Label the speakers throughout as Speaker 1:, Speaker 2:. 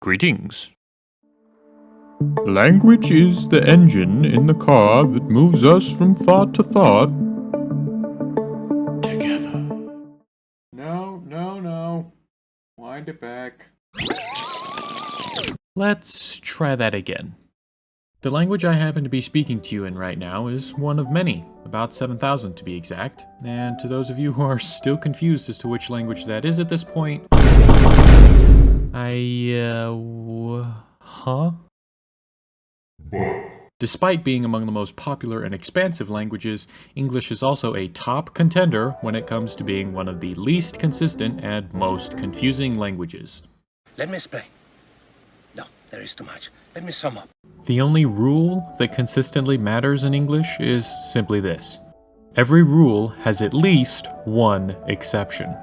Speaker 1: Greetings. Language is the engine in the car that moves us from thought to thought. Together. No. Wind it back. Let's try that again. The language I happen to be speaking to you in right now is one of many, about 7,000 to be exact, and to those of you who are still confused as to which language that is at this point, Despite being among the most popular and expansive languages, English is also a top contender when it comes to being one of the least consistent and most confusing languages.
Speaker 2: Let me explain. No, there is too much. Let me sum up.
Speaker 1: The only rule that consistently matters in English is simply this. Every rule has at least one exception.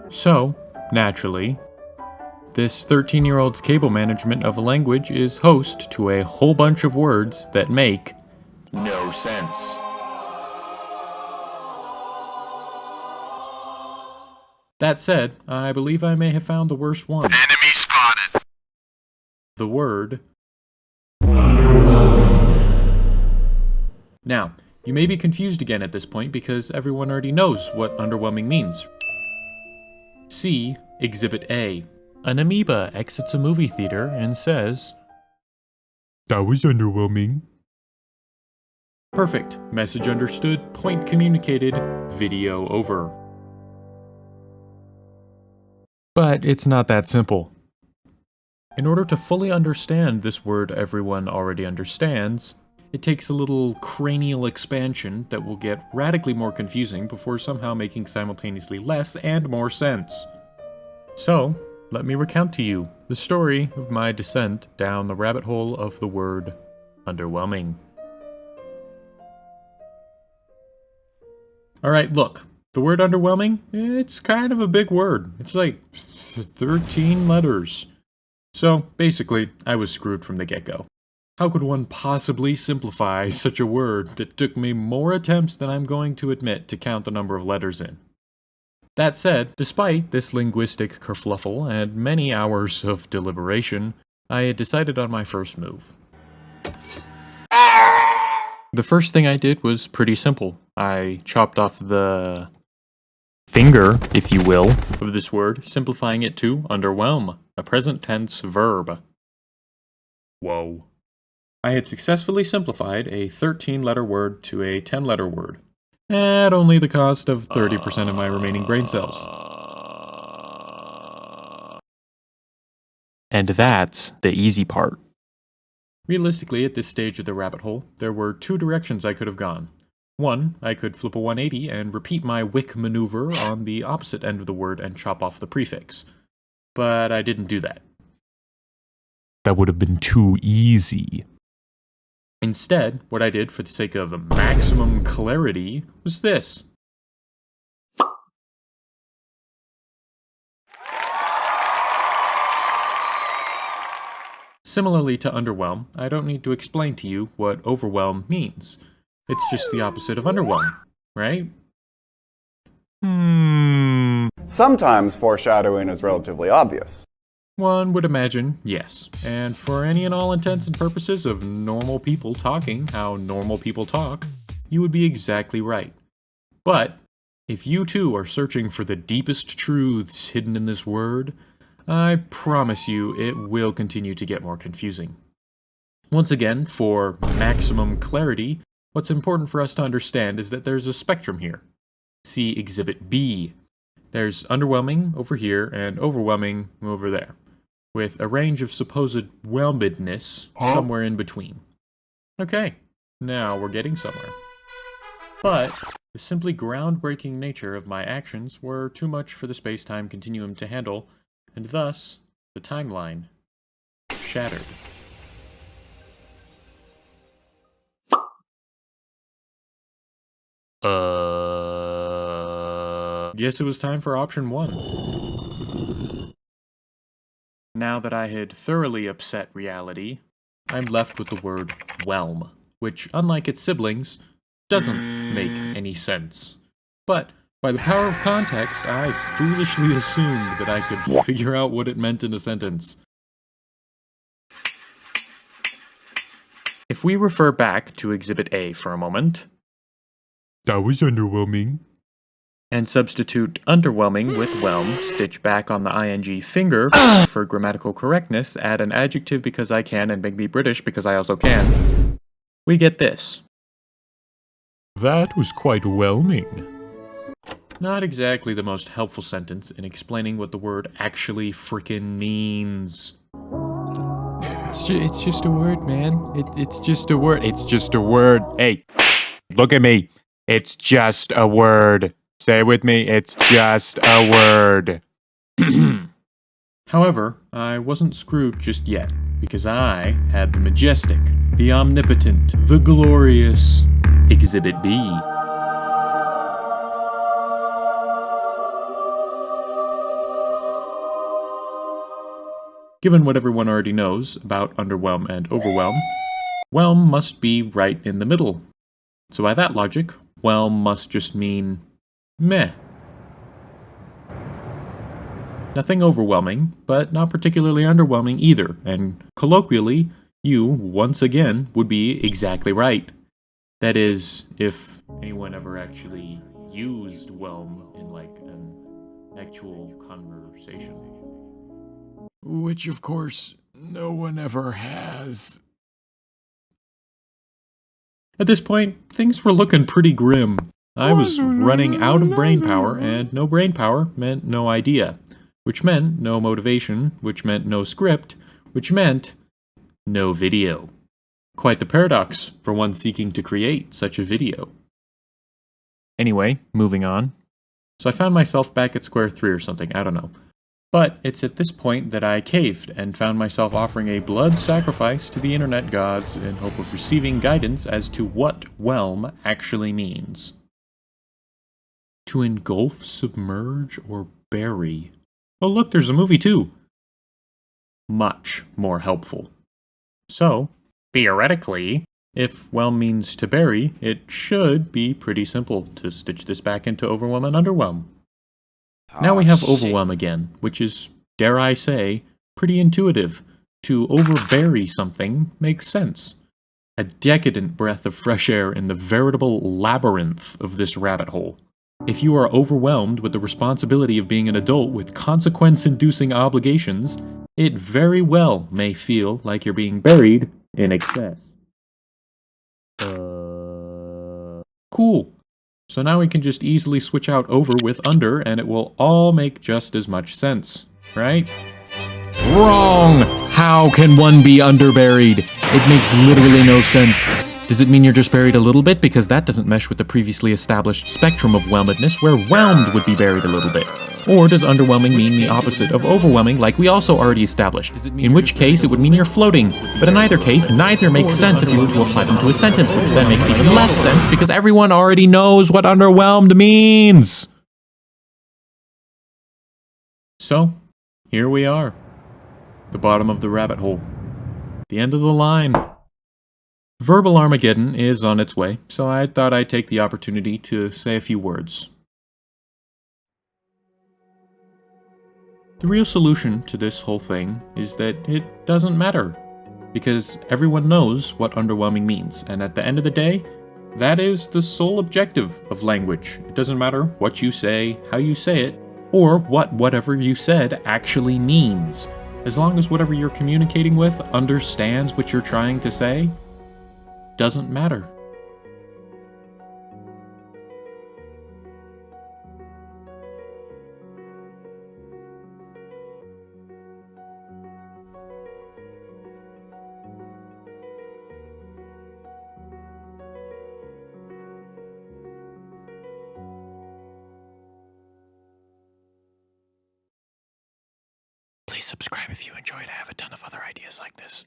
Speaker 1: So, naturally, this 13-year-old's cable management of a language is host to a whole bunch of words that make no sense. That said, I believe I may have found the worst one.
Speaker 2: Enemy spotted.
Speaker 1: The word Now, you may be confused again at this point because everyone already knows what underwhelming means. See Exhibit A. An amoeba exits a movie theater and says, "That was underwhelming." Perfect. Message understood, point communicated, video over. But it's not that simple. In order to fully understand this word everyone already understands, it takes a little cranial expansion that will get radically more confusing before somehow making simultaneously less and more sense. So, let me recount to you the story of my descent down the rabbit hole of the word underwhelming. Alright, look. The word underwhelming, it's kind of a big word. It's like 13 letters. So, basically, I was screwed from the get-go. How could one possibly simplify such a word that took me more attempts than I'm going to admit to count the number of letters in? That said, despite this linguistic kerfluffle and many hours of deliberation, I had decided on my first move. The first thing I did was pretty simple. I chopped off the finger, if you will, of this word, simplifying it to underwhelm, a present tense verb. Whoa. I had successfully simplified a 13-letter word to a 10-letter word, at only the cost of 30% of my remaining brain cells. And that's the easy part. Realistically, at this stage of the rabbit hole, there were two directions I could have gone. One, I could flip a 180 and repeat my wick maneuver on the opposite end of the word and chop off the prefix. But I didn't do that. That would have been too easy. Instead, what I did for the sake of maximum clarity was this. Similarly to underwhelm, I don't need to explain to you what overwhelm means. It's just the opposite of underwhelm, right?
Speaker 3: Sometimes foreshadowing is relatively obvious.
Speaker 1: One would imagine, yes. And for any and all intents and purposes of normal people talking how normal people talk, you would be exactly right. But if you too are searching for the deepest truths hidden in this word, I promise you it will continue to get more confusing. Once again, for maximum clarity, what's important for us to understand is that there's a spectrum here. See Exhibit B. There's underwhelming over here and overwhelming over there, with a range of supposed whelmedness somewhere in between. Okay, now we're getting somewhere. But the simply groundbreaking nature of my actions were too much for the space-time continuum to handle, and thus, the timeline shattered. Guess it was time for option 1. Now that I had thoroughly upset reality, I'm left with the word whelm, which, unlike its siblings, doesn't make any sense. But By the power of context, I foolishly assumed that I could figure out what it meant in a sentence. If we refer back to Exhibit A for a moment,
Speaker 4: That was underwhelming.
Speaker 1: and substitute underwhelming with whelm, stitch back on the ing finger for grammatical correctness, add an adjective because I can, and make me British because I also can, we get this.
Speaker 4: That was quite whelming.
Speaker 1: Not exactly the most helpful sentence in explaining what the word actually frickin' means.
Speaker 4: It's just a word, man. It's just a word. It's just a word. Hey, look at me. It's just a word. Say it with me. It's just a word.
Speaker 1: However, I wasn't screwed just yet, because I had the majestic, the omnipotent, the glorious Exhibit B. Given what everyone already knows about underwhelm and overwhelm, whelm must be right in the middle. So by that logic, whelm must just mean meh. Nothing overwhelming, but not particularly underwhelming either, and colloquially, you, once again, would be exactly right. That is, if anyone ever actually used whelm in, like, an actual conversation.
Speaker 4: Which, of course, no one ever has.
Speaker 1: At this point, things were looking pretty grim. I was running out of brain power, and no brain power meant no idea, which meant no motivation, which meant no script, which meant no video. Quite the paradox for one seeking to create such a video. Anyway, moving on. So I found myself back at square 3 or something, I don't know. But it's at this point that I caved and found myself offering a blood sacrifice to the internet gods in hope of receiving guidance as to what whelm actually means. To engulf, submerge, or bury. Oh look, there's a movie too. Much more helpful. So, theoretically, if whelm means to bury, it should be pretty simple to stitch this back into overwhelm and underwhelm. Now we have overwhelm again, which is, dare I say, pretty intuitive. To overbury something makes sense. A decadent breath of fresh air in the veritable labyrinth of this rabbit hole. If you are overwhelmed with the responsibility of being an adult with consequence-inducing obligations, it very well may feel like you're being buried in excess. Cool. So now we can just easily switch out over with under, and it will all make just as much sense, right?
Speaker 4: Wrong! How can one be underburied? It makes literally no sense.
Speaker 1: Does it mean you're just buried a little bit? Because that doesn't mesh with the previously established spectrum of whelmedness, where whelmed would be buried a little bit. Or does underwhelming mean the opposite of overwhelming, like we also already established? In which case, it would mean you're floating. But in either case, neither makes sense if you were to apply them to a sentence, which then makes even less sense because everyone already knows what underwhelmed means! So, here we are. The bottom of the rabbit hole. The end of the line. Verbal Armageddon is on its way, so I thought I'd take the opportunity to say a few words. The real solution to this whole thing is that it doesn't matter, because everyone knows what underwhelming means, and at the end of the day, that is the sole objective of language. It doesn't matter what you say, how you say it, or what whatever you said actually means. As long as whatever you're communicating with understands what you're trying to say, doesn't matter.
Speaker 4: Please subscribe if you enjoyed. I have a ton of other ideas like this.